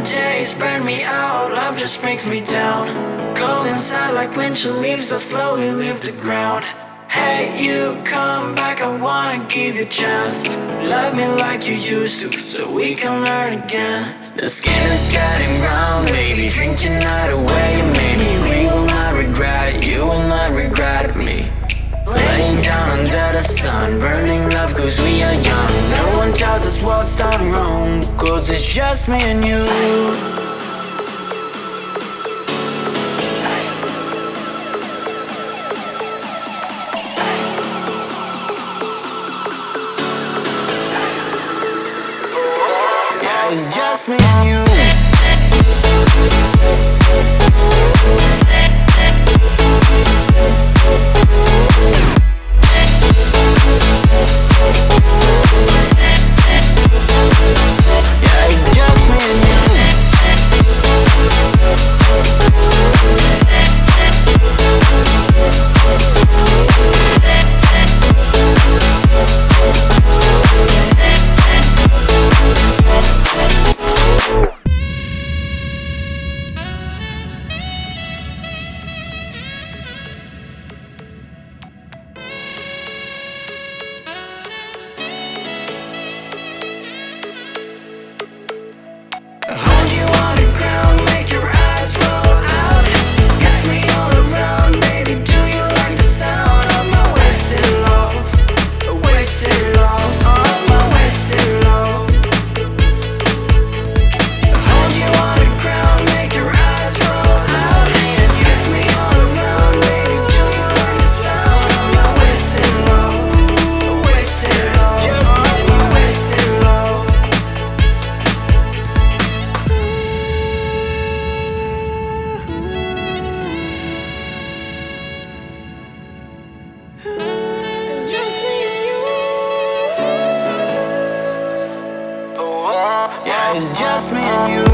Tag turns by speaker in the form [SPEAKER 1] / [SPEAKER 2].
[SPEAKER 1] summer days burn me out, love just brings me down. Go inside like winter leaves that slowly leave the ground. Hey, you come back, I wanna give you a chance. Love me like you used to, so we can learn again. The skin is getting brown, baby, drink your night away. Maybe we will not regret it, you will not regret me. Laying down under the sun, burning love cause we are young. No one tells us what's done wrong, cause it's just me and you. It's just me and you. Yeah, it's just me and you. Hold you on the ground, make your eyes roll out. Kiss me all around, baby, do you like the sound of my wasted love? Wasted love, of my wasted love. Hold you on the ground, make your eyes roll out. Kiss me all around, baby, do you like the sound of my wasted love? Wasted love, just of my wasted love. It's just me and you. Yeah, it's just me and you.